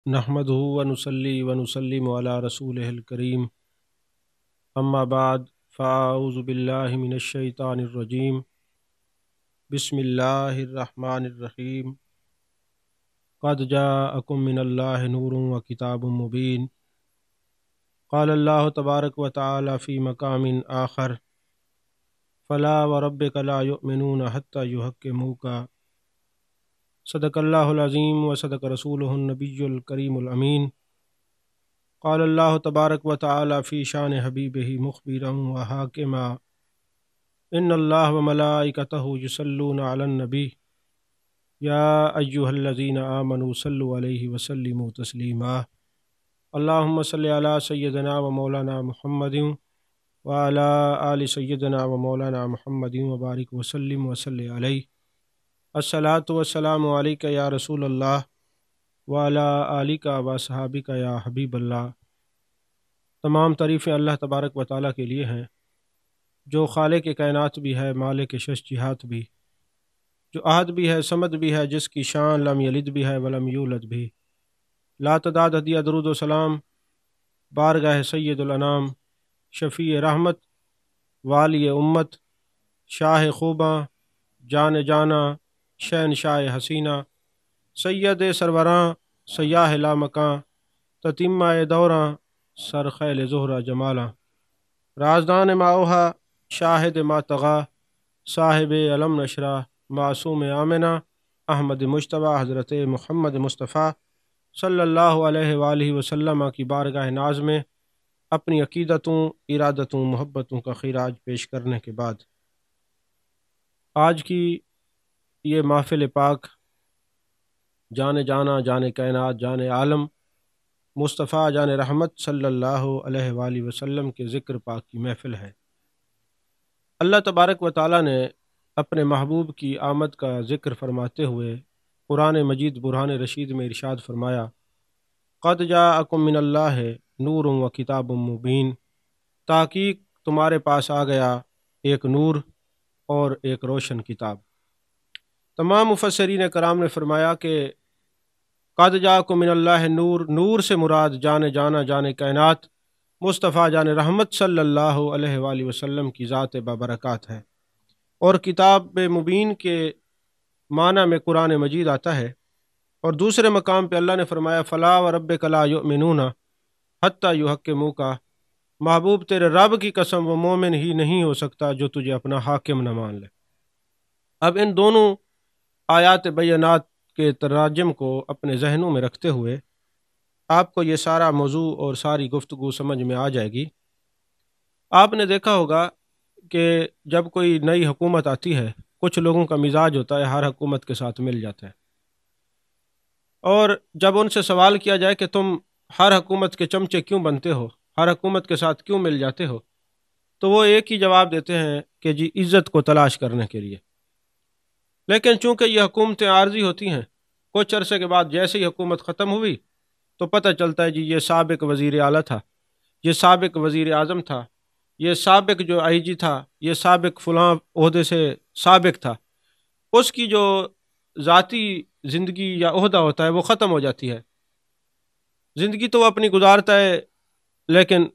نحمدہ ونصلی ونسلم علی رسولہ الکریم اما بعد فاعوذ باللہ من الشیطان الرجیم بسم اللہ الرحمن الرحیم قد جاءکم من اللہ نور و کتاب مبین قال اللہ تبارک و تعالی فی مقام آخر فلا وربک لا یؤمنون حتی یحکموک صدق اللہ العظیم و صدق رسولہ النبی الکریم الامین قال اللہ تبارک و تعالی فی شان حبیبہ مخبرا و حاکما ان اللہ و ملائکتہ یصلون علی النبی یا ایہا الذین آمنوا صلوا علیہ وسلموا تسلیما اللہم صلی علی سیدنا و مولانا محمد و علی آل سیدنا و مولانا محمد و بارک وسلم وصلی علیہ الصلاۃ والسلام علیک یا رسول اللہ وعلی آلک و صحابک یا حبیب اللہ۔ تمام تعریفیں اللہ تبارک و تعالیٰ کے لیے ہیں جو خالق کائنات بھی ہے، مالک شش جہات بھی، جو احد بھی ہے، صمد بھی ہے، جس کی شان لم یلد بھی ہے ولم یولد بھی۔ لا تعداد ہدیہ درود و سلام بارگاہ سید الانام، شفیع رحمت، والی امت، شاہ خوباں، جان جانا، شہنشاہ حسینہ، سید سروراں، سیاہ لامکاں، تتمہ دوراں، سرخیل زہرہ جمالاں، رازدان ماوہا، شاہد ما طغا، صاحب علم نشرہ، معصوم آمنہ، احمد مجتبیٰ، حضرت محمد مصطفیٰ صلی اللہ علیہ وآلہ وسلم کی بارگاہ ناز میں اپنی عقیدتوں، ارادتوں، محبتوں کا خراج پیش کرنے کے بعد آج کی یہ محفل پاک جان جانا، جان کائنات، جان عالم، مصطفیٰ جان رحمت صلی اللہ علیہ وآلہ وسلم کے ذکر پاک کی محفل ہے۔ اللہ تبارک و تعالیٰ نے اپنے محبوب کی آمد کا ذکر فرماتے ہوئے قرآن مجید برہان رشید میں ارشاد فرمایا، قد جاءکم من اللہ نور و کتاب مبین، تحقیق تمہارے پاس آ گیا ایک نور اور ایک روشن کتاب۔ تمام مفسرین کرام نے فرمایا کہ قد جاءکم من اللہ نور، نور سے مراد جان جانا، جان کائنات، مصطفیٰ جان رحمت صلی اللہ علیہ وآلہ وسلم کی ذات بابرکات ہے، اور کتاب مبین کے معنی میں قرآن مجید آتا ہے۔ اور دوسرے مقام پہ اللہ نے فرمایا فلا وربک لا یؤمنون حتی یحکموک، محبوب تیرے رب کی قسم وہ مومن ہی نہیں ہو سکتا جو تجھے اپنا حاکم نہ مان لے۔ اب ان دونوں آیات بینات کے تراجم کو اپنے ذہنوں میں رکھتے ہوئے آپ کو یہ سارا موضوع اور ساری گفتگو سمجھ میں آ جائے گی۔ آپ نے دیکھا ہوگا کہ جب کوئی نئی حکومت آتی ہے، کچھ لوگوں کا مزاج ہوتا ہے ہر حکومت کے ساتھ مل جاتا ہے، اور جب ان سے سوال کیا جائے کہ تم ہر حکومت کے چمچے کیوں بنتے ہو، ہر حکومت کے ساتھ کیوں مل جاتے ہو، تو وہ ایک ہی جواب دیتے ہیں کہ جی عزت کو تلاش کرنے کے لیے۔ لیکن چونکہ یہ حکومتیں عارضی ہوتی ہیں، کچھ عرصے کے بعد جیسے ہی حکومت ختم ہوئی تو پتہ چلتا ہے جی یہ سابق وزیر اعلیٰ تھا، یہ سابق وزیر اعظم تھا، یہ سابق جو آئی جی تھا، یہ سابق فلاں عہدے سے سابق تھا، اس کی جو ذاتی زندگی یا عہدہ ہوتا ہے وہ ختم ہو جاتی ہے۔ زندگی تو وہ اپنی گزارتا ہے، لیکن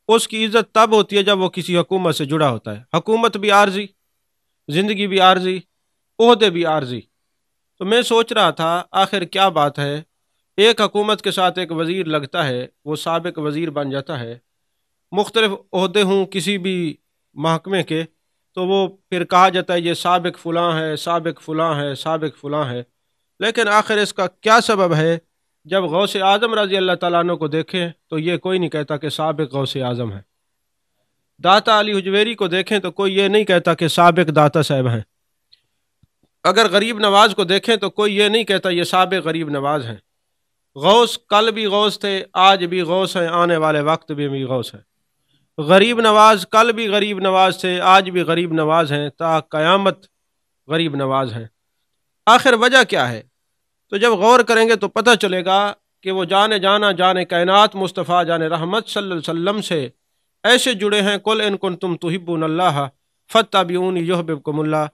اس کی عزت تب ہوتی ہے جب وہ کسی حکومت سے جڑا ہوتا ہے۔ حکومت بھی عارضی، زندگی بھی عارضی، عہدے بھی عارضی۔ تو میں سوچ رہا تھا آخر کیا بات ہے، ایک حکومت کے ساتھ ایک وزیر لگتا ہے، وہ سابق وزیر بن جاتا ہے، مختلف عہدے ہوں کسی بھی محکمے کے، تو وہ پھر کہا جاتا ہے یہ سابق فلاں ہے، سابق فلاں ہے، سابق فلاں ہے۔ لیکن آخر اس کا کیا سبب ہے؟ جب غوث اعظم رضی اللہ تعالیٰ عنہ کو دیکھیں تو یہ کوئی نہیں کہتا کہ سابق غوث اعظم ہے۔ داتا علی حجویری کو دیکھیں تو کوئی یہ نہیں کہتا کہ سابق داتا صاحب ہیں۔ اگر غریب نواز کو دیکھیں تو کوئی یہ نہیں کہتا یہ سابق غریب نواز ہیں۔ غوث کل بھی غوث تھے، آج بھی غوث ہیں، آنے والے وقت بھی غوث ہیں۔ غریب نواز کل بھی غریب نواز تھے، آج بھی غریب نواز ہیں، تا قیامت غریب نواز ہیں۔ آخر وجہ کیا ہے؟ تو جب غور کریں گے تو پتہ چلے گا کہ وہ جان جانا، جان کائنات، مصطفیٰ جان رحمت صلی اللہ علیہ وسلم سے ایسے جڑے ہیں، قل ان کنتم تحبون اللہ فاتبعونی یحببکم اللہ،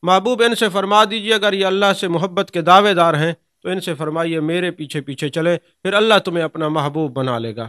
محبوب ان سے فرما دیجیے اگر یہ اللہ سے محبت کے دعوے دار ہیں تو ان سے فرمائیے میرے پیچھے پیچھے چلیں، پھر اللہ تمہیں اپنا محبوب بنا لے گا۔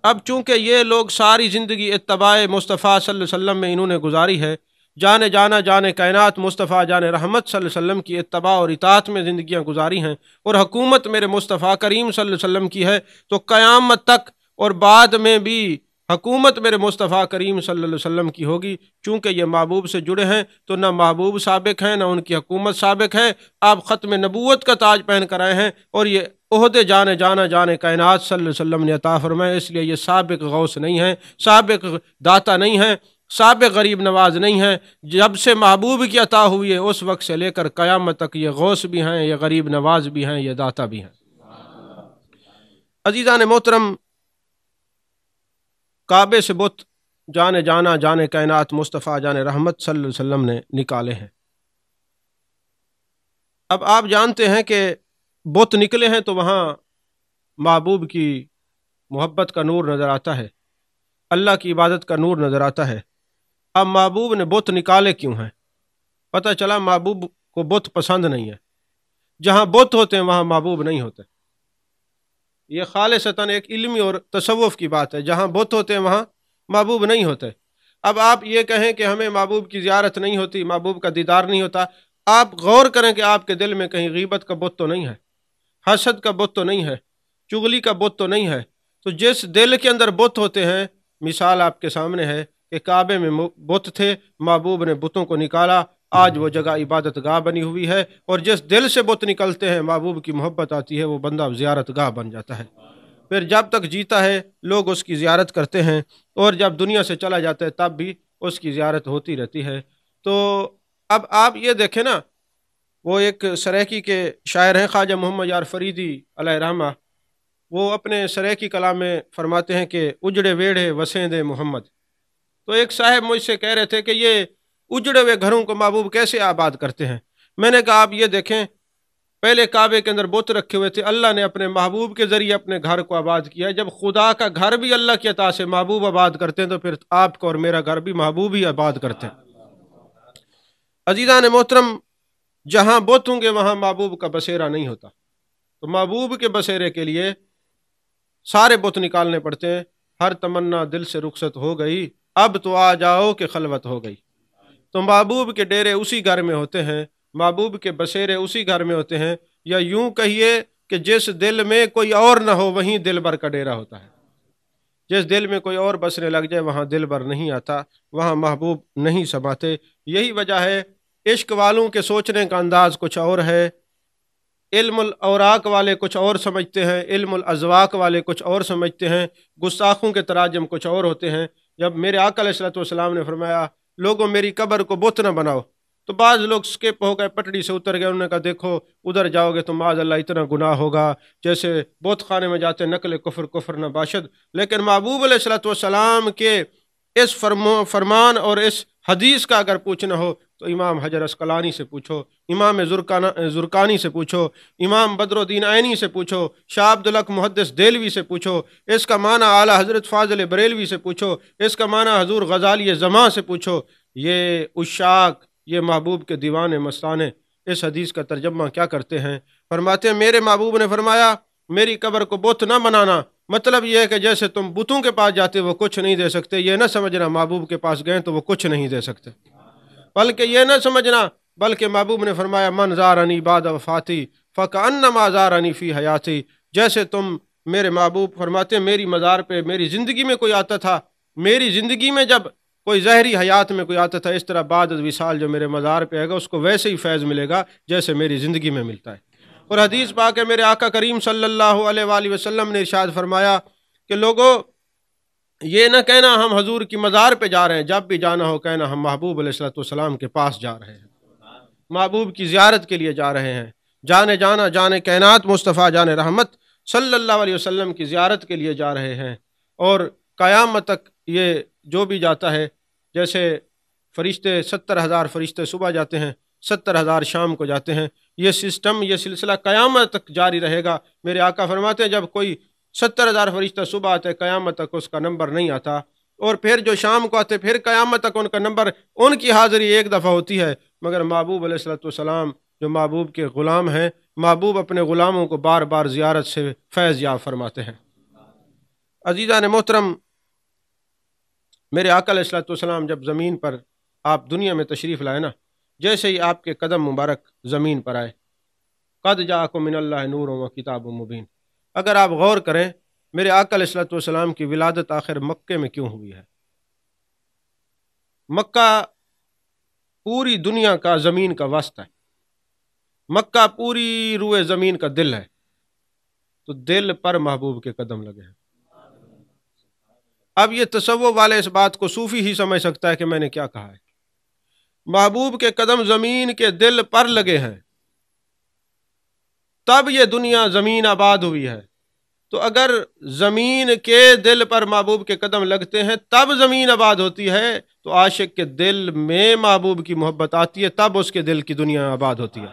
اب چونکہ یہ لوگ ساری زندگی اتباع مصطفیٰ صلی اللہ علیہ وسلم میں انہوں نے گزاری ہے، جانے جانا جانے کائنات مصطفیٰ جانے رحمت صلی اللہ علیہ وسلم کی اتباع اور اطاعت میں زندگیاں گزاری ہیں، اور حکومت میرے مصطفیٰ کریم صلی اللہ علیہ وسلم کی ہے، تو قیامت تک اور بعد میں بھی حکومت میرے مصطفیٰ کریم صلی اللہ علیہ وسلم کی ہوگی۔ چونکہ یہ محبوب سے جڑے ہیں تو نہ محبوب سابق ہیں، نہ ان کی حکومت سابق ہے۔ آپ ختم نبوت کا تاج پہن کر آئے ہیں، اور یہ عہدے جانے جانا جانے کائنات صلی اللہ علیہ وسلم نے عطا فرمائے، اس لیے یہ سابق غوث نہیں ہیں، سابق داتا نہیں ہیں، سابق غریب نواز نہیں ہیں۔ جب سے محبوب کی عطا ہوئی ہے اس وقت سے لے کر قیامت تک یہ غوث بھی ہیں، یہ غریب نواز بھی ہیں، یہ داتا بھی ہیں۔ عزیزان محترم، کعبے سے بت جانے جانا جانے کائنات مصطفیٰ جانے رحمت صلی اللہ علیہ وسلم نے نکالے ہیں۔ اب آپ جانتے ہیں کہ بت نکلے ہیں تو وہاں محبوب کی محبت کا نور نظر آتا ہے، اللہ کی عبادت کا نور نظر آتا ہے۔ اب محبوب نے بت نکالے کیوں ہیں؟ پتہ چلا محبوب کو بت پسند نہیں ہے۔ جہاں بت ہوتے ہیں وہاں محبوب نہیں ہوتے۔ یہ خالصتاً ایک علمی اور تصوف کی بات ہے، جہاں بت ہوتے ہیں وہاں محبوب نہیں ہوتے۔ اب آپ یہ کہیں کہ ہمیں محبوب کی زیارت نہیں ہوتی، محبوب کا دیدار نہیں ہوتا، آپ غور کریں کہ آپ کے دل میں کہیں غیبت کا بت تو نہیں ہے، حسد کا بت تو نہیں ہے، چغلی کا بت تو نہیں ہے۔ تو جس دل کے اندر بت ہوتے ہیں، مثال آپ کے سامنے ہے کہ کعبے میں بت تھے، محبوب نے بتوں کو نکالا، آج وہ جگہ عبادت گاہ بنی ہوئی ہے، اور جس دل سے بت نکلتے ہیں محبوب کی محبت آتی ہے، وہ بندہ زیارت گاہ بن جاتا ہے۔ پھر جب تک جیتا ہے لوگ اس کی زیارت کرتے ہیں، اور جب دنیا سے چلا جاتا ہے تب بھی اس کی زیارت ہوتی رہتی ہے۔ تو اب آپ یہ دیکھیں نا، وہ ایک سریکی کے شاعر ہیں خواجہ محمد یار فریدی علیہ رحمہ، وہ اپنے سریکی کلام میں فرماتے ہیں کہ اجڑے ویڑے وسیندے محمد۔ تو ایک صاحب مجھ سے کہہ رہے تھے کہ یہ اجڑے ہوئے گھروں کو محبوب کیسے آباد کرتے ہیں؟ میں نے کہا آپ یہ دیکھیں، پہلے کعبے کے اندر بت رکھے ہوئے تھے، اللہ نے اپنے محبوب کے ذریعے اپنے گھر کو آباد کیا ہے۔ جب خدا کا گھر بھی اللہ کی عطا سے محبوب آباد کرتے ہیں تو پھر آپ کا اور میرا گھر بھی محبوب ہی آباد کرتے ہیں۔ عزیزان محترم، جہاں بت ہوں گے وہاں محبوب کا بسیرا نہیں ہوتا، تو محبوب کے بسیرے کے لیے سارے بت نکالنے پڑتے ہیں۔ ہر تمنا دل سے رخصت ہو گئی، اب تو آ جاؤ کہ خلوت ہو گئی۔ تو محبوب کے ڈیرے اسی گھر میں ہوتے ہیں، محبوب کے بسیرے اسی گھر میں ہوتے ہیں، یا یوں کہیے کہ جس دل میں کوئی اور نہ ہو وہیں دل بر کا ڈیرا ہوتا ہے۔ جس دل میں کوئی اور بسنے لگ جائے وہاں دل بر نہیں آتا، وہاں محبوب نہیں سماتے۔ یہی وجہ ہے عشق والوں کے سوچنے کا انداز کچھ اور ہے، علم الاوراق والے کچھ اور سمجھتے ہیں، علم الاذواق والے کچھ اور سمجھتے ہیں، گستاخوں کے تراجم کچھ اور ہوتے ہیں۔ جب میرے آقا علیہ الصلوۃ والسلام نے فرمایا لوگوں میری قبر کو بت نہ بناؤ، تو بعض لوگ سکپ ہو گئے، پٹڑی سے اتر گئے، انہوں نے کہا دیکھو ادھر جاؤ گے تو معاذ اللہ اتنا گناہ ہوگا، جیسے بت خانے میں جاتے نقل کفر کفر نہ باشد۔ لیکن محبوب علیہ الصلوۃ والسلام کے اس فرمان اور اس حدیث کا اگر پوچھنا ہو تو امام حجر عسقلانی سے پوچھو، امام زرکانی سے پوچھو، امام بدر الدین عینی سے پوچھو، شاہ عبدالحق محدث دہلوی سے پوچھو، اس کا معنی اعلیٰ حضرت فاضل بریلوی سے پوچھو، اس کا معنی حضور غزالی زماں سے پوچھو۔ یہ عشاق، یہ محبوب کے دیوانے مستانے اس حدیث کا ترجمہ کیا کرتے ہیں؟ فرماتے ہیں میرے محبوب نے فرمایا میری قبر کو بت نہ بنانا، مطلب یہ ہے کہ جیسے تم بتوں کے پاس جاتے وہ کچھ نہیں دے سکتے، یہ نہ سمجھنا محبوب کے پاس گئے تو وہ کچھ نہیں دے سکتے، بلکہ یہ نہ سمجھنا، بلکہ محبوب نے فرمایا من زارنی بعد وفاتی فکأنما زارنی فی حیاتی۔ جیسے تم میرے محبوب فرماتے ہیں میری مزار پہ میری زندگی میں کوئی آتا تھا، میری زندگی میں جب کوئی زہری حیات میں کوئی آتا تھا، اس طرح بعد وصال جو میرے مزار پہ آئے گا اس کو ویسے ہی فیض ملے گا جیسے میری زندگی میں ملتا ہے۔ اور حدیث پاک ہے میرے آقا کریم صلی اللہ علیہ وآلہ وسلم نے ارشاد فرمایا کہ لوگوں یہ نہ کہنا ہم حضور کی مزار پہ جا رہے ہیں، جب بھی جانا ہو کہنا ہم محبوب علیہ الصلوۃ والسلام کے پاس جا رہے ہیں، محبوب کی زیارت کے لیے جا رہے ہیں، جانے جانا جانے کائنات مصطفیٰ جانے رحمت صلی اللہ علیہ وسلم کی زیارت کے لیے جا رہے ہیں۔ اور قیامت تک یہ جو بھی جاتا ہے، جیسے فرشتے 70,000 فرشتے صبح جاتے ہیں، 70,000 شام کو جاتے ہیں، یہ سسٹم یہ سلسلہ قیامت تک جاری رہے گا۔ میرے آقا فرماتے ہیں جب کوئی 70,000 فرشتہ صبح آتے قیامت تک اس کا نمبر نہیں آتا، اور پھر جو شام کو آتے پھر قیامت تک ان کا نمبر، ان کی حاضری ایک دفعہ ہوتی ہے، مگر محبوب علیہ الصلوۃ والسلام جو محبوب کے غلام ہیں، محبوب اپنے غلاموں کو بار بار زیارت سے فیض یاب فرماتے ہیں۔ عزیزان محترم، میرے آقا علیہ الصلوۃ والسلام جب زمین پر آپ دنیا میں تشریف لائے نا، جیسے ہی آپ کے قدم مبارک زمین پر آئے، قد جاءکم من اللہ نور و کتاب مبین، اگر آپ غور کریں میرے آقا علیہ الصلوۃ والسلام کی ولادت آخر مکے میں کیوں ہوئی ہے؟ مکہ پوری دنیا کا زمین کا وسط ہے، مکہ پوری روئے زمین کا دل ہے، تو دل پر محبوب کے قدم لگے ہیں۔ اب یہ تصوف والے اس بات کو صوفی ہی سمجھ سکتا ہے کہ میں نے کیا کہا ہے۔ محبوب کے قدم زمین کے دل پر لگے ہیں، تب یہ دنیا زمین آباد ہوئی ہے۔ تو اگر زمین کے دل پر محبوب کے قدم لگتے ہیں تب زمین آباد ہوتی ہے، تو عاشق کے دل میں محبوب کی محبت آتی ہے، تب اس کے دل کی دنیا آباد ہوتی ہے،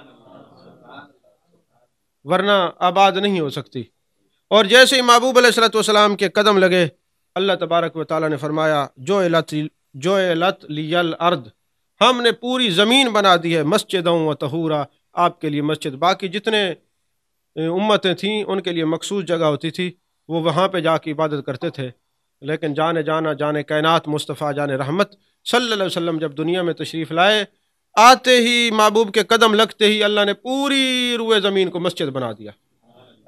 ورنہ آباد نہیں ہو سکتی۔ اور جیسے ہی محبوب علیہ الصلوۃ والسلام کے قدم لگے، اللہ تبارک و تعالیٰ نے فرمایا جعلت لی الارض، ہم نے پوری زمین بنا دی ہے مسجدا و طہورا، آپ کے لیے مسجد۔ باقی جتنے امتیں تھیں ان کے لیے مخصوص جگہ ہوتی تھی، وہ وہاں پہ جا کے عبادت کرتے تھے، لیکن جانے کائنات مصطفیٰ جان رحمت صلی اللہ علیہ وسلم جب دنیا میں تشریف لائے، آتے ہی محبوب کے قدم لگتے ہی اللہ نے پوری روئے زمین کو مسجد بنا دیا۔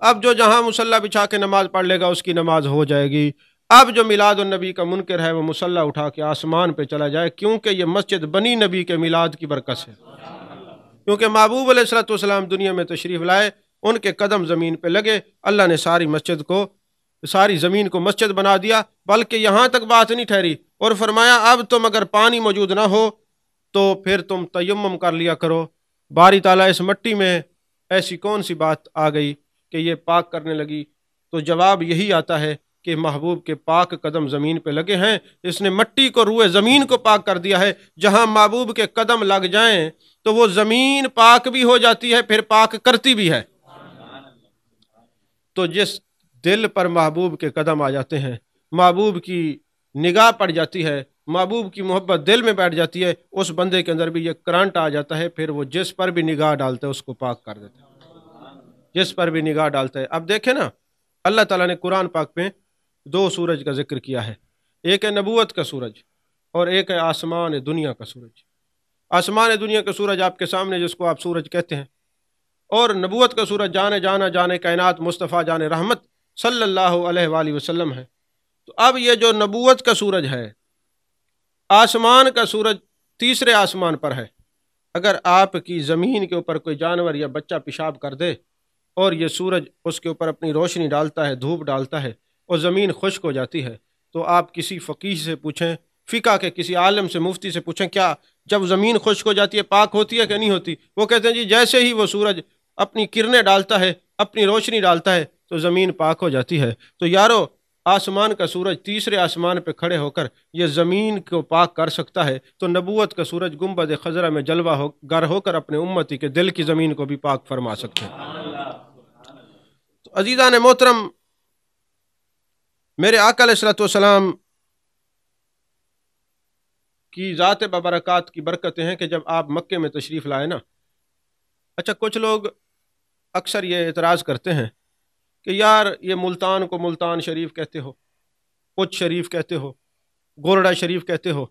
اب جو جہاں مصلی بچھا کے نماز پڑھ لے گا اس کی نماز ہو جائے گی۔ اب جو میلاد النبی کا منکر ہے وہ مصلی اٹھا کے آسمان پہ چلا جائے، کیونکہ یہ مسجد بنی نبی کے میلاد کی برکت سے، کیونکہ محبوب علیہ الصلوۃ والسلام دنیا میں تشریف لائے، ان کے قدم زمین پہ لگے، اللہ نے ساری زمین کو مسجد بنا دیا۔ بلکہ یہاں تک بات نہیں ٹھہری، اور فرمایا اب تم اگر پانی موجود نہ ہو تو پھر تم تیمم کر لیا کرو۔ باری تعالیٰ اس مٹی میں ایسی کون سی بات آ گئی کہ یہ پاک کرنے لگی؟ تو جواب یہی آتا ہے کہ محبوب کے پاک قدم زمین پہ لگے ہیں، اس نے مٹی کو روئے زمین کو پاک کر دیا ہے۔ جہاں محبوب کے قدم لگ جائیں تو وہ زمین پاک بھی ہو جاتی ہے، پھر پاک کرتی بھی ہے۔ تو جس دل پر محبوب کے قدم آ جاتے ہیں، محبوب کی نگاہ پڑ جاتی ہے، محبوب کی محبت دل میں بیٹھ جاتی ہے، اس بندے کے اندر بھی یہ کرنٹ آ جاتا ہے، پھر وہ جس پر بھی نگاہ ڈالتا ہے اس کو پاک کر دیتا ہے، جس پر بھی نگاہ ڈالتا ہے۔ اب دیکھیں نا، اللہ تعالیٰ نے قرآن پاک میں دو سورج کا ذکر کیا ہے، ایک ہے نبوت کا سورج اور ایک ہے آسمان دنیا کا سورج۔ آسمان دنیا کا سورج آپ کے سامنے، جس کو آپ سورج کہتے ہیں، اور نبوت کا سورج جانے کائنات مصطفیٰ جان رحمت صلی اللہ علیہ وآلہ وسلم ہے۔ تو اب یہ جو نبوت کا سورج ہے، آسمان کا سورج تیسرے آسمان پر ہے۔ اگر آپ کی زمین کے اوپر کوئی جانور یا بچہ پیشاب کر دے اور یہ سورج اس کے اوپر اپنی روشنی ڈالتا ہے، دھوپ ڈالتا ہے، اور زمین خشک ہو جاتی ہے، تو آپ کسی فقیہ سے پوچھیں، فقہ کے کسی عالم سے، مفتی سے پوچھیں، کیا جب زمین خشک ہو جاتی ہے پاک ہوتی ہے کہ نہیں ہوتی؟ وہ کہتے ہیں جی جیسے ہی وہ سورج اپنی کرنیں ڈالتا ہے، اپنی روشنی ڈالتا ہے، تو زمین پاک ہو جاتی ہے۔ تو یارو، آسمان کا سورج تیسرے آسمان پہ کھڑے ہو کر یہ زمین کو پاک کر سکتا ہے، تو نبوت کا سورج گنبد خضرا میں جلوہ گر ہو کر اپنے امتی کے دل کی زمین کو بھی پاک فرما سکتے ہیں۔ تو عزیزان محترم، میرے آقا علیہ الصلوۃ والسلام کی ذات ببرکات کی برکتیں ہیں کہ جب آپ مکے میں تشریف لائے نا، اچھا کچھ لوگ اکثر یہ اعتراض کرتے ہیں کہ یار یہ ملتان کو ملتان شریف کہتے ہو، پچ شریف کہتے ہو، گورڈا شریف کہتے ہو،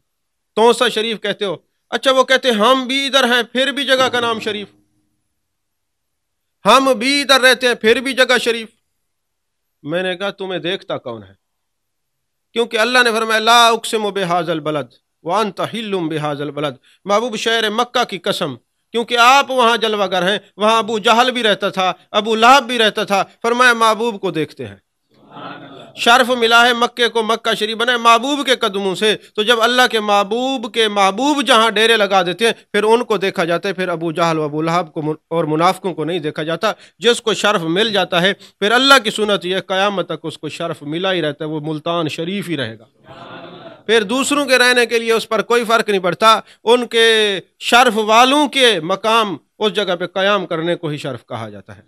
تونسا شریف کہتے ہو۔ اچھا وہ کہتے ہیں ہم بھی ادھر ہیں پھر بھی جگہ کا نام شریف، ہم بھی ادھر رہتے ہیں پھر بھی جگہ شریف۔ میں نے کہا تمہیں دیکھتا کون ہے؟ کیونکہ اللہ نے فرمایا لا اقسم بہذا البلد وانت حل بہذا البلد، محبوب شہر مکہ کی قسم، کیونکہ آپ وہاں جلوہ گر ہیں، وہاں ابو جہل بھی رہتا تھا، ابو لہب بھی رہتا تھا، فرمایا محبوب کو دیکھتے ہیں۔ شرف ملا ہے مکے کو، مکہ شریف بنا ہے محبوب کے قدموں سے۔ تو جب اللہ کے محبوب جہاں ڈیرے لگا دیتے ہیں پھر ان کو دیکھا جاتا ہے، پھر ابو جہل و ابو لہب کو اور منافقوں کو نہیں دیکھا جاتا۔ جس کو شرف مل جاتا ہے پھر اللہ کی سنت یہ قیامت تک اس کو شرف ملا ہی رہتا ہے، وہ ملتان شریف ہی رہے گا، پھر دوسروں کے رہنے کے لیے اس پر کوئی فرق نہیں پڑتا، ان کے شرف والوں کے مقام اس جگہ پہ قیام کرنے کو ہی شرف کہا جاتا ہے۔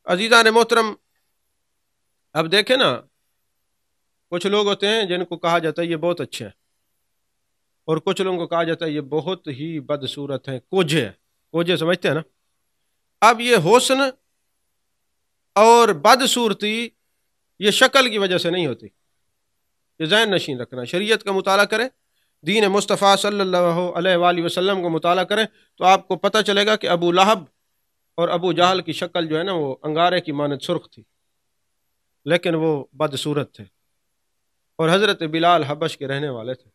عزیزان محترم، اب دیکھیں نا، کچھ لوگ ہوتے ہیں جن کو کہا جاتا ہے یہ بہت اچھے ہیں، اور کچھ لوگوں کو کہا جاتا ہے یہ بہت ہی بدصورت ہیں، کوجھے ہیں۔ کوجھے سمجھتے ہیں نا، اب یہ حسن اور بدصورتی یہ شکل کی وجہ سے نہیں ہوتی، یہ ذہن نشین رکھنا۔ شریعت کا مطالعہ کریں، دین مصطفیٰ صلی اللہ علیہ وآلہ وسلم کو مطالعہ کریں تو آپ کو پتہ چلے گا کہ ابو لہب اور ابو جہل کی شکل جو ہے نا وہ انگارے کی مانند سرخ تھی، لیکن وہ بدصورت تھے، اور حضرت بلال حبش کے رہنے والے تھے،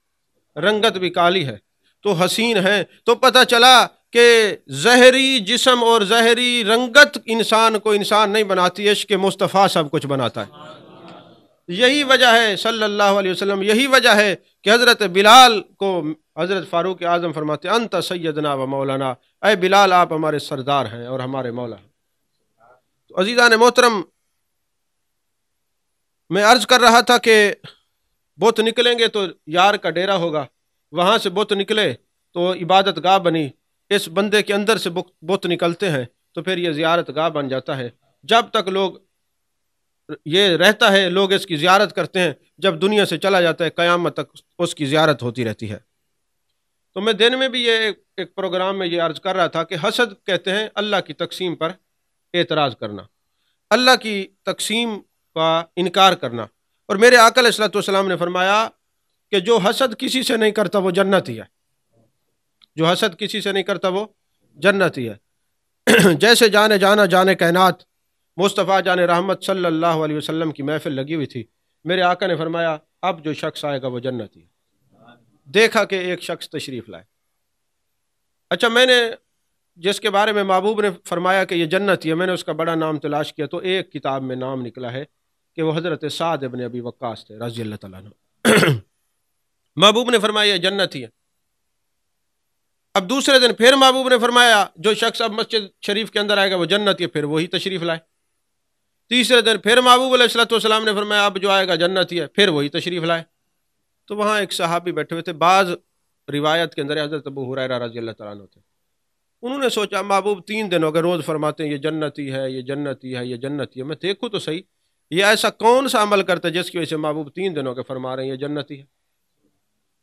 رنگت بھی کالی ہے تو حسین ہے۔ تو پتہ چلا کہ ظاہری جسم اور ظاہری رنگت انسان کو انسان نہیں بناتی، عشق مصطفیٰ سب کچھ بناتا ہے۔ یہی وجہ ہے صلی اللہ علیہ وسلم، یہی وجہ ہے کہ حضرت بلال کو حضرت فاروق اعظم فرماتے ہیں انت سیدنا و مولانا، اے بلال آپ ہمارے سردار ہیں اور ہمارے مولا ہیں۔ تو عزیزان محترم، میں عرض کر رہا تھا کہ بت نکلیں گے تو یار کا ڈیرا ہوگا، وہاں سے بت نکلے تو عبادت گاہ بنی، اس بندے کے اندر سے بت نکلتے ہیں تو پھر یہ زیارت گاہ بن جاتا ہے۔ جب تک لوگ یہ رہتا ہے لوگ اس کی زیارت کرتے ہیں، جب دنیا سے چلا جاتا ہے قیامت تک اس کی زیارت ہوتی رہتی ہے۔ تو میں دن میں بھی یہ ایک پروگرام میں یہ عرض کر رہا تھا کہ حسد کہتے ہیں اللہ کی تقسیم پر اعتراض کرنا، اللہ کی تقسیم کا انکار کرنا، اور میرے آقا علیہ الصلوۃ والسلام نے فرمایا کہ جو حسد کسی سے نہیں کرتا وہ جنتی ہے، جو حسد کسی سے نہیں کرتا وہ جنتی ہے۔ جیسے جانے کائنات مصطفیٰ جان رحمت صلی اللہ علیہ وسلم کی محفل لگی ہوئی تھی، میرے آقا نے فرمایا اب جو شخص آئے گا وہ جنتی ہے۔ دیکھا کہ ایک شخص تشریف لائے، اچھا میں نے جس کے بارے میں محبوب نے فرمایا کہ یہ جنتی ہے، میں نے اس کا بڑا نام تلاش کیا تو ایک کتاب میں نام نکلا ہے کہ وہ حضرت سعد ابن ابی وقاص تھے رضی اللہ تعالیٰ عنہ۔ محبوب نے فرمایا یہ جنتی ہے۔ اب دوسرے دن پھر محبوب نے فرمایا جو شخص اب مسجد شریف کے اندر آئے گا وہ جنتی ہے، پھر وہی تشریف لائے۔ تیسرے دن پھر محبوب علیہ الصلوۃ والسلام نے فرمایا اب جو آئے گا جنتی ہے، پھر وہی تشریف لائے۔ تو وہاں ایک صحابی بیٹھے ہوئے تھے، بعض روایت کے اندر حضرت ابو ہریرہ رضی اللہ تعالیٰ عنہ تھے، انہوں نے سوچا محبوب 3 دن ہو گئے روز فرماتے ہیں یہ جنتی ہے، یہ جنتی ہے، یہ جنتی ہے، میں دیکھوں تو صحیح یہ ایسا کون سا عمل کرتا ہے جس کی وجہ سے محبوب 3 دنوں کے فرما رہے ہیں یہ جنتی ہے۔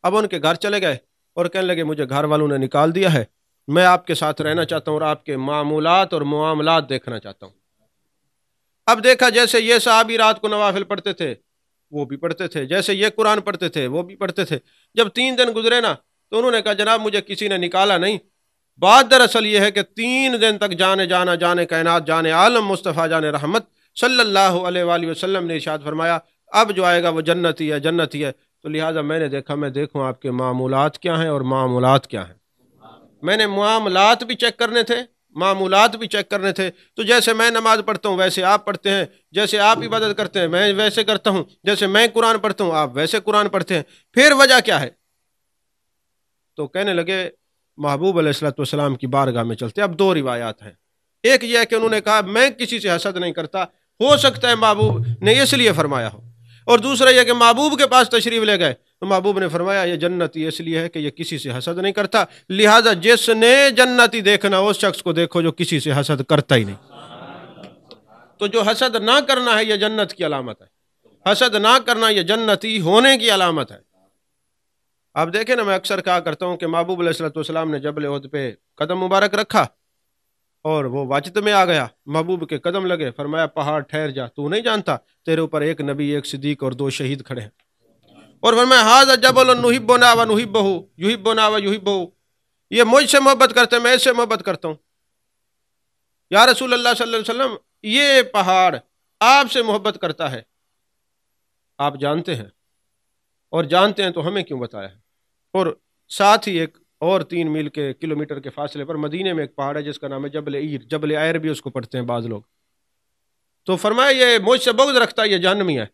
اب ان کے گھر چلے گئے اور کہنے لگے مجھے گھر والوں نے نکال دیا ہے، میں آپ کے ساتھ رہنا چاہتا ہوں اور آپ کے معمولات اور معاملات دیکھنا چاہتا ہوں۔ اب دیکھا جیسے یہ صحابی رات کو نوافل پڑھتے تھے وہ بھی پڑھتے تھے، جیسے یہ قرآن پڑھتے تھے وہ بھی پڑھتے تھے۔ جب 3 دن گزرے نا تو انہوں نے کہا جناب مجھے کسی نے نکالا نہیں، بات دراصل یہ ہے کہ 3 دن تک جانے کائنات جانے عالم مصطفیٰ جان رحمت صلی اللہ علیہ وآلہ وسلم نے ارشاد فرمایا اب جو آئے گا وہ جنتی ہے، جنتی ہے۔ تو لہٰذا میں نے دیکھا میں دیکھوں آپ کے معمولات کیا ہیں اور معاملات کیا ہیں۔ میں نے معاملات بھی چیک کرنے تھے، معمولات بھی چیک کرنے تھے۔ تو جیسے میں نماز پڑھتا ہوں ویسے آپ پڑھتے ہیں، جیسے آپ عبادت کرتے ہیں میں ویسے کرتا ہوں، جیسے میں قرآن پڑھتا ہوں آپ ویسے قرآن پڑھتے ہیں، پھر وجہ کیا ہے؟ تو کہنے لگے محبوب علیہ الصلوۃ والسلام کی بارگاہ میں چلتے۔ اب 2 روایات ہیں، ایک یہ ہے کہ انہوں نے کہا میں کسی سے حسد نہیں کرتا، ہو سکتا ہے محبوب نے اس لیے فرمایا ہو، اور دوسرا یہ کہ محبوب کے پاس تشریف لے گئے تو محبوب نے فرمایا یہ جنتی اس لیے ہے کہ یہ کسی سے حسد نہیں کرتا، لہٰذا جس نے جنتی دیکھنا اس شخص کو دیکھو جو کسی سے حسد کرتا ہی نہیں۔ تو جو حسد نہ کرنا ہے یہ جنت کی علامت ہے، حسد نہ کرنا یہ جنتی ہونے کی علامت ہے۔ آپ دیکھیں نا میں اکثر کہا کرتا ہوں کہ محبوب علیہ الصلوۃ والسلام نے جبل احد پہ قدم مبارک رکھا اور وہ وجد میں آ گیا، محبوب کے قدم لگے، فرمایا پہاڑ ٹھہر جا، تو نہیں جانتا تیرے اوپر 1 نبی 1 صدیق اور 2 شہید کھڑے ہیں، اور فرمایا ھذا جبل نحبنا و نحبہ یحبنا و یحبہ، یہ مجھ سے محبت کرتے ہیں میں اس سے محبت کرتا ہوں۔ یا رسول اللہ صلی اللہ علیہ وسلم یہ پہاڑ آپ سے محبت کرتا ہے، آپ جانتے ہیں، اور جانتے ہیں تو ہمیں کیوں بتایا ہے؟ اور ساتھ ہی ایک اور 3 میل کے کلومیٹر کے فاصلے پر مدینے میں ایک پہاڑ ہے جس کا نام ہے جبل عیر، جبل عیر بھی اس کو پڑھتے ہیں بعض لوگ۔ تو فرمایا یہ مجھ سے بغض رکھتا ہے یہ جہنمی ہے۔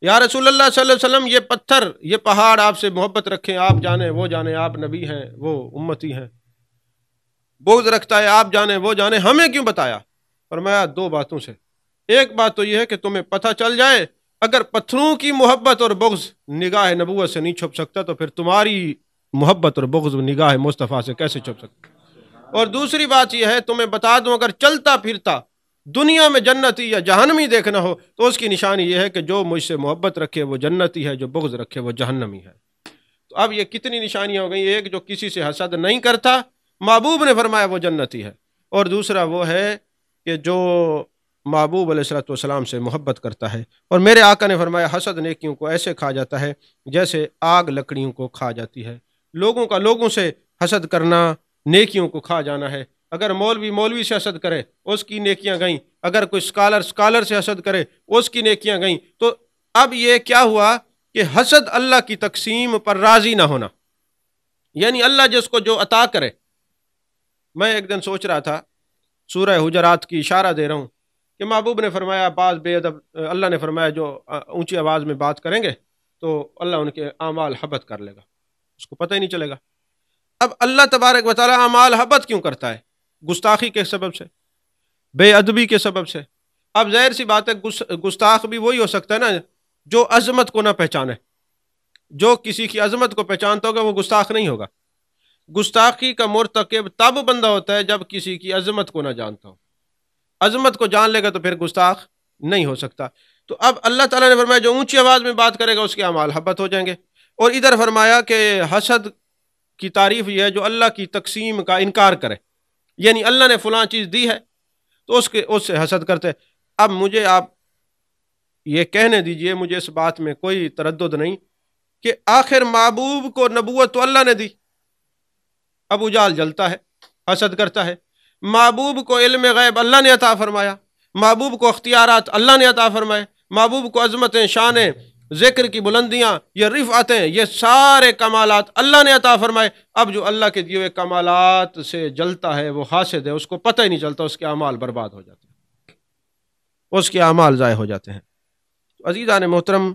یا رسول اللہ صلی اللہ علیہ وسلم یہ پتھر یہ پہاڑ آپ سے محبت رکھیں، آپ جانیں وہ جانیں، آپ نبی ہیں وہ امتی ہیں، بغض رکھتا ہے آپ جانیں وہ جانیں، ہمیں کیوں بتایا؟ فرمایا 2 باتوں سے، ایک بات تو یہ ہے کہ تمہیں پتہ چل جائے اگر پتھروں کی محبت اور بغض نگاہ نبوت سے نہیں چھپ سکتا تو پھر تمہاری محبت اور بغض نگاہ مصطفیٰ سے کیسے چھپ سکتا؟ اور دوسری بات یہ ہے تمہیں بتا دوں اگر چلتا پھرتا دنیا میں جنتی یا جہنمی دیکھنا ہو تو اس کی نشانی یہ ہے کہ جو مجھ سے محبت رکھے وہ جنتی ہے، جو بغض رکھے وہ جہنمی ہے۔ تو اب یہ کتنی نشانیاں ہو گئی، ایک جو کسی سے حسد نہیں کرتا محبوب نے فرمایا وہ جنتی ہے، اور دوسرا وہ ہے کہ جو محبوب علیہ الصلوۃ والسلام سے محبت کرتا ہے۔ اور میرے آقا نے فرمایا حسد نیکیوں کو ایسے کھا جاتا ہے جیسے آگ لکڑیوں کو کھا جاتی ہے۔ لوگوں کا لوگوں سے حسد کرنا نیکیوں کو کھا جانا ہے۔ اگر مولوی سے حسد کرے اس کی نیکیاں گئیں، اگر کوئی اسکالر سے حسد کرے اس کی نیکیاں گئیں، تو اب یہ کیا ہوا کہ حسد اللہ کی تقسیم پر راضی نہ ہونا، یعنی اللہ جس کو جو عطا کرے۔ میں ایک دن سوچ رہا تھا، سورہ حجرات کی اشارہ دے رہا ہوں کہ محبوب نے فرمایا بعض بے ادب، اللہ نے فرمایا جو اونچی آواز میں بات کریں گے تو اللہ ان کے اعمال حبط کر لے گا، اس کو پتہ ہی نہیں چلے گا۔ اب اللہ تبارک و تعالیٰ اعمال حبط کیوں کرتا ہے؟ گستاخی کے سبب سے، بے ادبی کے سبب سے۔ اب ظاہر سی بات ہے گستاخ بھی وہی ہو سکتا ہے نا جو عظمت کو نہ پہچانے۔ جو کسی کی عظمت کو پہچانتا ہوگا وہ گستاخ نہیں ہوگا۔ گستاخی کا مرتکب تب بندہ ہوتا ہے جب کسی کی عظمت کو نہ جانتا ہو۔ عظمت کو جان لے گا تو پھر گستاخ نہیں ہو سکتا۔ تو اب اللہ تعالیٰ نے فرمایا جو اونچی آواز میں بات کرے گا اس کے اعمال حبط ہو جائیں گے۔ اور ادھر فرمایا کہ حسد کی تعریف یہ ہے جو اللہ کی تقسیم کا انکار کرے، یعنی اللہ نے فلاں چیز دی ہے تو اس سے حسد کرتے۔ اب مجھے آپ یہ کہنے دیجئے، مجھے اس بات میں کوئی تردد نہیں کہ آخر محبوب کو نبوت تو اللہ نے دی، ابو جہل جلتا ہے، حسد کرتا ہے۔ محبوب کو علم غیب اللہ نے عطا فرمایا، محبوب کو اختیارات اللہ نے عطا فرمائے، محبوب کو عظمتیں، شانیں، ذکر کی بلندیاں، یہ رفعتیں، یہ سارے کمالات اللہ نے عطا فرمائے۔ اب جو اللہ کے دیے ہوئے کمالات سے جلتا ہے وہ حاسد ہے، اس کو پتہ ہی نہیں چلتا، اس کے اعمال برباد ہو جاتے ہیں، اس کے اعمال ضائع ہو جاتے ہیں۔ عزیزان محترم،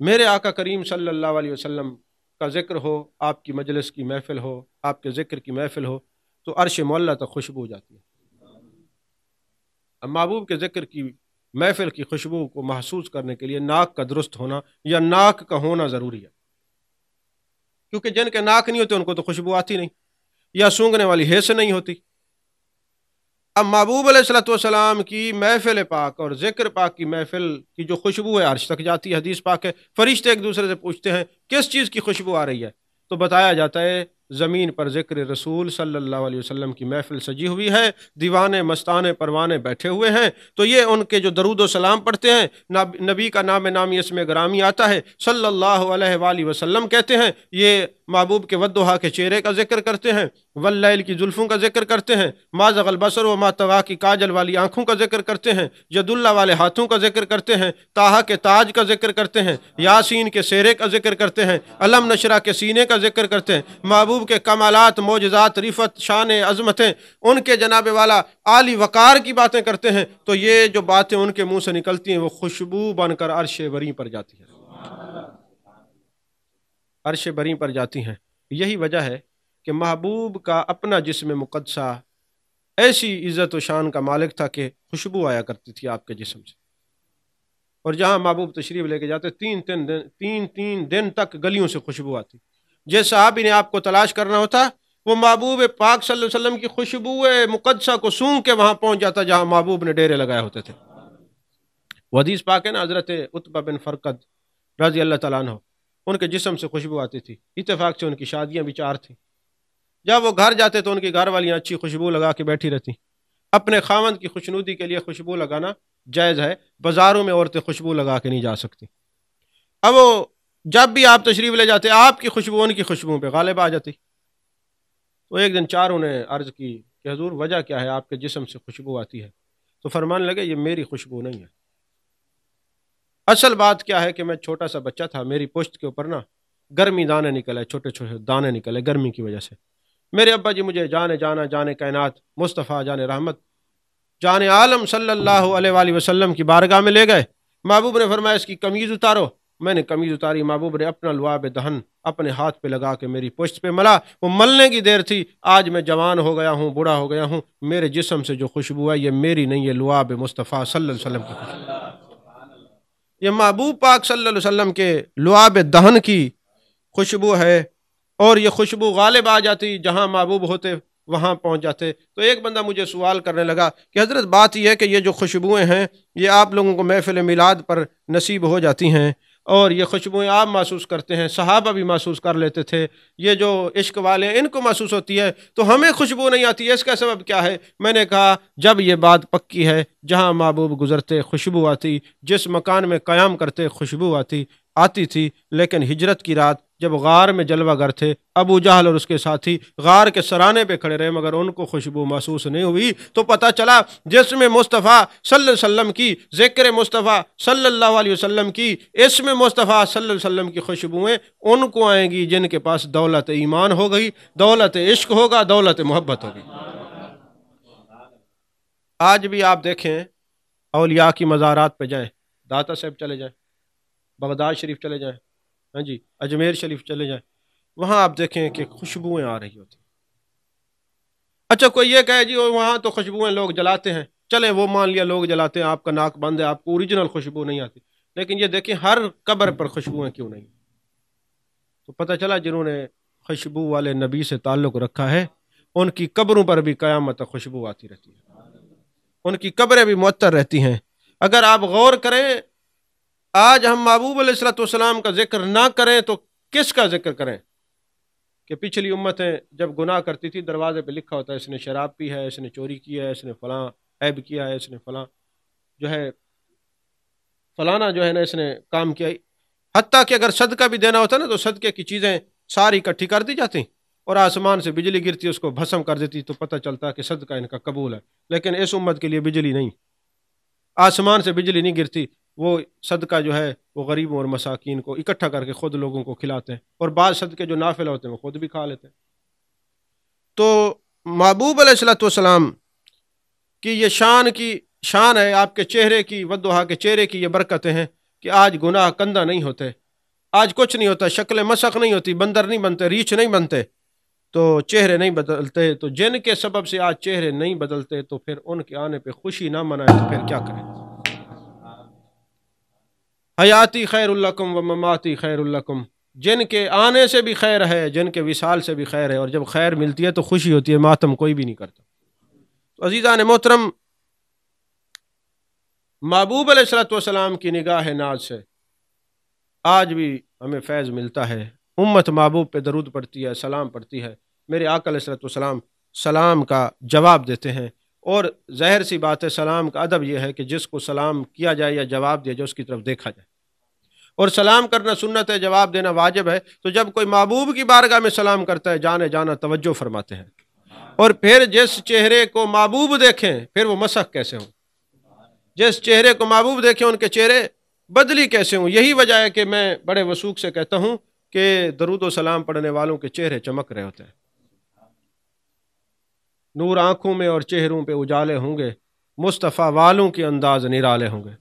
میرے آقا کریم صلی اللہ علیہ وسلم کا ذکر ہو، آپ کی مجلس کی محفل ہو، آپ کے ذکر کی محفل ہو تو عرش معلیٰ تک خوشبو جاتی ہے۔ اب محبوب کے ذکر کی محفل کی خوشبو کو محسوس کرنے کے لیے ناک کا درست ہونا یا ناک کا ہونا ضروری ہے، کیونکہ جن کے ناک نہیں ہوتے ان کو تو خوشبو آتی نہیں، یا سونگنے والی حس نہیں ہوتی۔ اب محبوب علیہ الصلوۃ والسلام کی محفل پاک اور ذکر پاک کی محفل کی جو خوشبو ہے عرش تک جاتی ہے۔ حدیث پاک ہے فرشتے ایک دوسرے سے پوچھتے ہیں کس چیز کی خوشبو آ رہی ہے، تو بتایا جاتا ہے زمین پر ذکر رسول صلی اللہ علیہ وسلم کی محفل سجی ہوئی ہے، دیوانے مستانے پروانے بیٹھے ہوئے ہیں، تو یہ ان کے جو درود و سلام پڑھتے ہیں، نبی کا نام نامی اسم گرامی آتا ہے، صلی اللہ علیہ وآلہ وسلم کہتے ہیں، یہ محبوب کے ودھا کے چہرے کا ذکر کرتے ہیں، واللیل کی زلفوں کا ذکر کرتے ہیں، ما زغ البصر وما طغیٰ کی کاجل والی آنکھوں کا ذکر کرتے ہیں، ید اللہ والے ہاتھوں کا ذکر کرتے ہیں، طٰہٰ کے تاج کا ذکر کرتے ہیں، یاسین کے سہرے کا ذکر کرتے ہیں، علم نشرہ کے سینے کا ذکر کرتے ہیں، محبوب کے کمالات، معجزات، رفعت، شان، عظمتیں، ان کے جناب والا عالی وقار کی باتیں کرتے ہیں، تو یہ جو باتیں ان کے منہ سے نکلتی ہیں وہ خوشبو بن کر عرش بری پر جاتی ہیں، عرش بری پر جاتی ہیں۔ یہی وجہ ہے کہ محبوب کا اپنا جسم مقدسہ ایسی عزت و شان کا مالک تھا کہ خوشبو آیا کرتی تھی آپ کے جسم سے، اور جہاں محبوب تشریف لے کے جاتے تین دن تک گلیوں سے خوشبو آتی۔ جس صحابی نے آپ کو تلاش کرنا ہوتا وہ محبوب پاک صلی اللہ علیہ وسلم کی خوشبو مقدسہ کو سونگھ کے وہاں پہنچ جاتا جہاں محبوب نے ڈیرے لگائے ہوتے تھے۔ وہ حدیث پاک ہے نا، حضرت عتبہ بن فرقد رضی اللہ تعالیٰ عنہ، ان کے جسم سے خوشبو آتی تھی، اتفاق سے ان کی شادیاں بھی 4 تھیں۔ جب وہ گھر جاتے تو ان کی گھر والیاں اچھی خوشبو لگا کے بیٹھی رہتی۔ اپنے خاوند کی خوشنودی کے لیے خوشبو لگانا جائز ہے، بازاروں میں عورتیں خوشبو لگا کے نہیں جا سکتی۔ اب وہ جب بھی آپ تشریف لے جاتے آپ کی خوشبو ان کی خوشبو پہ غالب آ جاتی۔ تو ایک دن 4 نے عرض کی کہ حضور وجہ کیا ہے، آپ کے جسم سے خوشبو آتی ہے؟ تو فرمانے لگے یہ میری خوشبو نہیں ہے، اصل بات کیا ہے کہ میں چھوٹا سا بچہ تھا، میری پشت کے اوپر نا گرمی دانے نکلے، چھوٹے چھوٹے دانے نکلے گرمی کی وجہ سے۔ میرے ابا جی مجھے جان کائنات مصطفیٰ جان رحمت جان عالم صلی اللہ علیہ وآلہ وسلم کی بارگاہ میں لے گئے۔ محبوب نے فرمایا اس کی قمیض اتارو، میں نے قمیض اتاری، محبوب نے اپنا لعاب دہن اپنے ہاتھ پہ لگا کے میری پشت پہ ملا، وہ ملنے کی دیر تھی۔ آج میں جوان ہو گیا ہوں، بوڑھا ہو گیا ہوں، میرے جسم سے جو خوشبو ہے یہ میری نہیں، یہ لعاب مصطفیٰ صلی اللہ علیہ وسلم کی خوشبو، یہ محبوب پاک صلی اللہ علیہ وسلم کے لعاب دہن کی خوشبو ہے، اور یہ خوشبو غالب آ جاتی، جہاں محبوب ہوتے وہاں پہنچ جاتے۔ تو ایک بندہ مجھے سوال کرنے لگا کہ حضرت بات یہ ہے کہ یہ جو خوشبوئیں ہیں یہ آپ لوگوں کو محفل میلاد پر نصیب ہو جاتی ہیں، اور یہ خوشبوئیں آپ محسوس کرتے ہیں، صحابہ بھی محسوس کر لیتے تھے، یہ جو عشق والے ہیں ان کو محسوس ہوتی ہے، تو ہمیں خوشبو نہیں آتی ہے، اس کا سبب کیا ہے؟ میں نے کہا جب یہ بات پکی ہے، جہاں محبوب گزرتے خوشبو آتی، جس مکان میں قیام کرتے خوشبو آتی تھی، لیکن ہجرت کی رات جب غار میں جلوہ گر تھے، ابو جہل اور اس کے ساتھی غار کے سرانے پہ کھڑے رہے مگر ان کو خوشبو محسوس نہیں ہوئی، تو پتہ چلا جسم مصطفیٰ صلی اللہ علیہ وسلم کی، ذکر مصطفیٰ صلی اللہ علیہ وسلم کی، اسم مصطفیٰ صلی اللہ علیہ وسلم کی خوشبوئیں ان کو آئیں گی جن کے پاس دولت ایمان ہو گئی، دولت عشق ہوگا، دولت محبت ہوگی۔ آج بھی آپ دیکھیں اولیاء کی مزارات پہ جائیں، داتا صاحب چلے جائیں، بغداد شریف چلے جائیں، ہاں جی اجمیر شریف چلے جائیں، وہاں آپ دیکھیں کہ خوشبوئیں آ رہی ہوتی۔ اچھا کوئی یہ کہے جی وہاں تو خوشبوئیں لوگ جلاتے ہیں، چلے وہ مان لیا لوگ جلاتے ہیں، آپ کا ناک بند ہے، آپ کو اوریجنل خوشبو نہیں آتی، لیکن یہ دیکھیں ہر قبر پر خوشبوئیں کیوں نہیں؟ تو پتہ چلا جنہوں نے خوشبو والے نبی سے تعلق رکھا ہے ان کی قبروں پر بھی قیامت تک خوشبو آتی رہتی ہے، ان کی قبریں بھی معطر رہتی ہیں۔ اگر آپ غور کریں آج ہم محبوب علیہ الصلوۃ والسلام کا ذکر نہ کریں تو کس کا ذکر کریں؟ کہ پچھلی امتیں جب گناہ کرتی تھی دروازے پہ لکھا ہوتا ہے اس نے شراب پی ہے، اس نے چوری کی ہے، اس نے فلاں عیب کیا ہے، اس نے فلاں جو ہے فلانا جو ہے نا اس نے کام کیا، حتیٰ کہ اگر صدقہ بھی دینا ہوتا نا تو صدقے کی چیزیں ساری اکٹھی کر دی جاتی اور آسمان سے بجلی گرتی اس کو بھسم کر دیتی تو پتہ چلتا کہ صدقہ ان کا قبول ہے، لیکن اس امت کے لیے بجلی نہیں، آسمان سے بجلی نہیں گرتی، وہ صدقہ جو ہے وہ غریبوں اور مساکین کو اکٹھا کر کے خود لوگوں کو کھلاتے ہیں، اور بعض صدقے جو نافل ہوتے ہیں وہ خود بھی کھا لیتے ہیں۔ تو محبوب علیہ الصلوۃ والسلام کی یہ شان ہے، آپ کے چہرے کی ودھا کے چہرے کی یہ برکتیں ہیں کہ آج گناہ کندہ نہیں ہوتے، آج کچھ نہیں ہوتا، شکل مسخ نہیں ہوتی، بندر نہیں بنتے، ریچھ نہیں بنتے، تو چہرے نہیں بدلتے، تو جن کے سبب سے آج چہرے نہیں بدلتے تو پھر ان کے آنے پہ خوشی نہ منائے تو پھر کیا کریں؟ حیاتی خیر لکم و مماتی خیر لکم، جن کے آنے سے بھی خیر ہے، جن کے وصال سے بھی خیر ہے، اور جب خیر ملتی ہے تو خوشی ہوتی ہے، ماتم کوئی بھی نہیں کرتا۔ تو عزیزان محترم، محبوب علیہ الصلوۃ والسلام کی نگاہ ناز سے آج بھی ہمیں فیض ملتا ہے، امت محبوب پہ درود پڑھتی ہے، سلام پڑھتی ہے، میرے آقا علیہ الصلوۃ والسلام سلام کا جواب دیتے ہیں، اور ظاہر سی بات ہے سلام کا ادب یہ ہے کہ جس کو سلام کیا جائے یا جواب دیا جائے اس کی طرف دیکھا جائے، اور سلام کرنا سنت ہے، جواب دینا واجب ہے، تو جب کوئی محبوب کی بارگاہ میں سلام کرتا ہے جانے جانا توجہ فرماتے ہیں، اور پھر جس چہرے کو محبوب دیکھیں پھر وہ مسخ کیسے ہوں، جس چہرے کو محبوب دیکھیں ان کے چہرے بدلی کیسے ہوں۔ یہی وجہ ہے کہ میں بڑے وثوق سے کہتا ہوں کہ درود و سلام پڑھنے والوں کے چہرے چمک رہے ہوتے ہیں، نور آنکھوں میں اور چہروں پہ اجالے ہوں گے، مصطفیٰ والوں کے انداز نرالے ہوں گے۔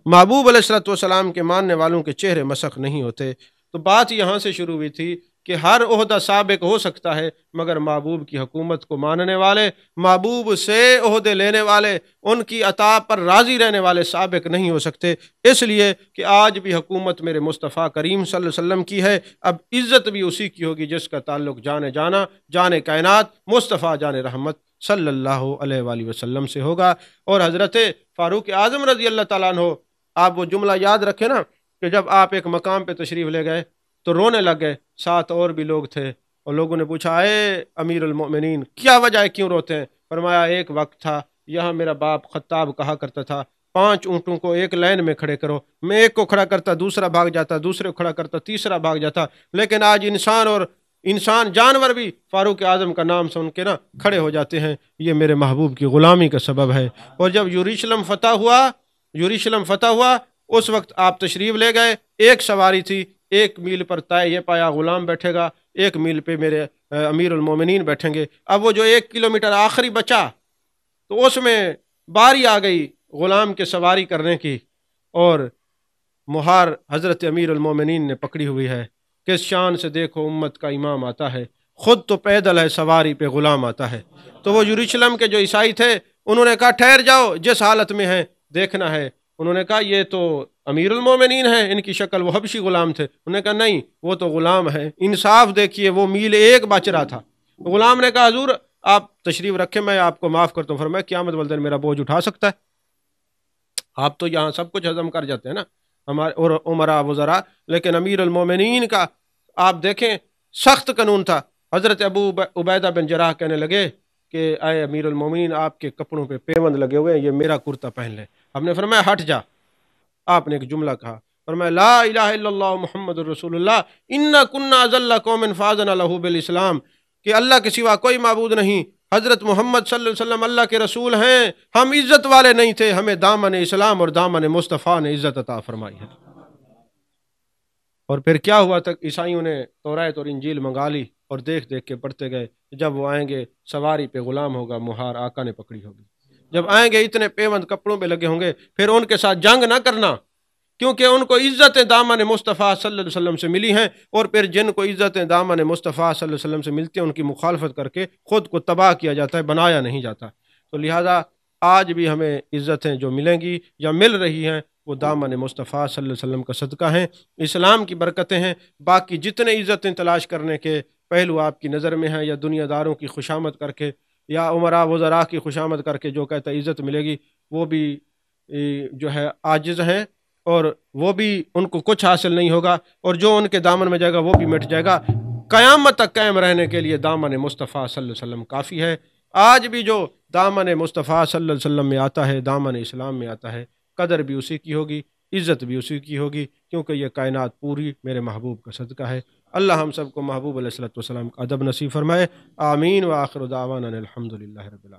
محبوب علیہ الصلوۃ والسلام کے ماننے والوں کے چہرے مسخ نہیں ہوتے۔ تو بات یہاں سے شروع ہوئی تھی کہ ہر عہدہ سابق ہو سکتا ہے مگر محبوب کی حکومت کو ماننے والے، محبوب سے عہدے لینے والے، ان کی عطا پر راضی رہنے والے سابق نہیں ہو سکتے، اس لیے کہ آج بھی حکومت میرے مصطفیٰ کریم صلی اللہ علیہ وسلم کی ہے، اب عزت بھی اسی کی ہوگی جس کا تعلق جان کائنات مصطفیٰ جان رحمت صلی اللہ علیہ وآلہ وسلم سے ہوگا۔ اور حضرت فاروق اعظم رضی اللہ تعالیٰ عنہ، آپ وہ جملہ یاد رکھیں نا کہ جب آپ ایک مقام پہ تشریف لے گئے تو رونے لگ گئے، ساتھ اور بھی لوگ تھے، اور لوگوں نے پوچھا اے امیر المؤمنین کیا وجہ ہے، کیوں روتے ہیں؟ فرمایا ایک وقت تھا یہاں میرا باپ خطاب کہا کرتا تھا 5 اونٹوں کو ایک لائن میں کھڑے کرو، میں ایک کو کھڑا کرتا دوسرا بھاگ جاتا، دوسرے کو کھڑا کرتا تیسرا بھاگ جاتا، لیکن آج انسان جانور بھی فاروق اعظم کا نام سن کے نا کھڑے ہو جاتے ہیں، یہ میرے محبوب کی غلامی کا سبب ہے۔ اور جب یروشلم فتح ہوا اس وقت آپ تشریف لے گئے، ایک سواری تھی، 1 میل پر طے یہ پایا غلام بیٹھے گا، 1 میل پہ میرے امیر المومنین بیٹھیں گے۔ اب وہ جو 1 کلومیٹر آخری بچا تو اس میں باری آ گئی غلام کے سواری کرنے کی، اور مہار حضرت امیر المومنین نے پکڑی ہوئی ہے، کس شان سے دیکھو امت کا امام آتا ہے، خود تو پیدل ہے سواری پہ غلام آتا ہے۔ تو وہ یروشلم کے جو عیسائی تھے انہوں نے کہا ٹھہر جاؤ، جس حالت میں ہیں دیکھنا ہے۔ انہوں نے کہا یہ تو امیر المومنین ہیں، ان کی شکل، وہ حبشی غلام تھے۔ انہوں نے کہا نہیں وہ تو غلام ہے، انصاف دیکھیے، وہ میل 1 بچ رہا تھا۔ غلام نے کہا حضور آپ تشریف رکھیں، میں آپ کو معاف کرتا ہوں۔ فرمایا قیامت والے دن میرا بوجھ اٹھا سکتا ہے؟ آپ تو یہاں سب کچھ ہضم کر جاتے ہیں نا، ہمارے اور عمرا وزراء، لیکن امیر المومنین کا آپ دیکھیں سخت قانون تھا۔ حضرت ابو عبیدہ بن جراح کہنے لگے کہ اے امیر المومنین، آپ کے کپڑوں پہ پیوند لگے ہوئے ہیں، یہ میرا کرتا پہن لیں۔ ہم نے فرمایا ہٹ جا۔ آپ نے ایک جملہ کہا، فرمایا لا الہ الا اللہ محمد الرسول اللہ انا کنا اذل قوم فاذن له بالاسلام، کہ اللہ کے سوا کوئی معبود نہیں، حضرت محمد صلی اللہ علیہ وسلم اللہ کے رسول ہیں، ہم عزت والے نہیں تھے، ہمیں دامن اسلام اور دامن مصطفیٰ نے عزت عطا فرمائی ہے۔ اور پھر کیا ہوا تک عیسائیوں نے تورات اور انجیل منگا لی اور دیکھ دیکھ کے پڑھتے گئے، جب وہ آئیں گے سواری پہ غلام ہوگا، مہار آقا نے پکڑی ہوگی، جب آئیں گے اتنے پیوند کپڑوں پہ لگے ہوں گے، پھر ان کے ساتھ جنگ نہ کرنا، کیونکہ ان کو عزتیں دامن مصطفیٰ صلی اللہ علیہ وسلم سے ملی ہیں، اور پھر جن کو عزتیں دامن مصطفیٰ صلی اللہ علیہ وسلم سے ملتی ہیں ان کی مخالفت کر کے خود کو تباہ کیا جاتا ہے، بنایا نہیں جاتا۔ تو لہٰذا آج بھی ہمیں عزتیں جو ملیں گی یا مل رہی ہیں وہ دامن مصطفیٰ صلی اللہ علیہ وسلم کا صدقہ ہیں، اسلام کی برکتیں ہیں۔ باقی جتنے عزتیں تلاش کرنے کے پہلو آپ کی نظر میں ہیں، یا دنیا داروں کی خوشامد کر کے یا عمراء وزراء کی خوشامد کر کے جو کہتا ہے عزت ملے گی، وہ بھی جو ہے عاجز ہیں، اور وہ بھی ان کو کچھ حاصل نہیں ہوگا، اور جو ان کے دامن میں جائے گا وہ بھی مٹ جائے گا۔ قیامت تک قائم رہنے کے لیے دامن مصطفیٰ صلی اللہ علیہ وسلم کافی ہے۔ آج بھی جو دامن مصطفیٰ صلی اللہ علیہ وسلم میں آتا ہے، دامن اسلام میں آتا ہے، قدر بھی اسی کی ہوگی، عزت بھی اسی کی ہوگی، کیونکہ یہ کائنات پوری میرے محبوب کا صدقہ ہے۔ اللہ ہم سب کو محبوب علیہ الصلوۃ والسلام کا ادب نصیب فرمائے۔ آمین، وآخر دعوانا الحمد للہ رب العالمین۔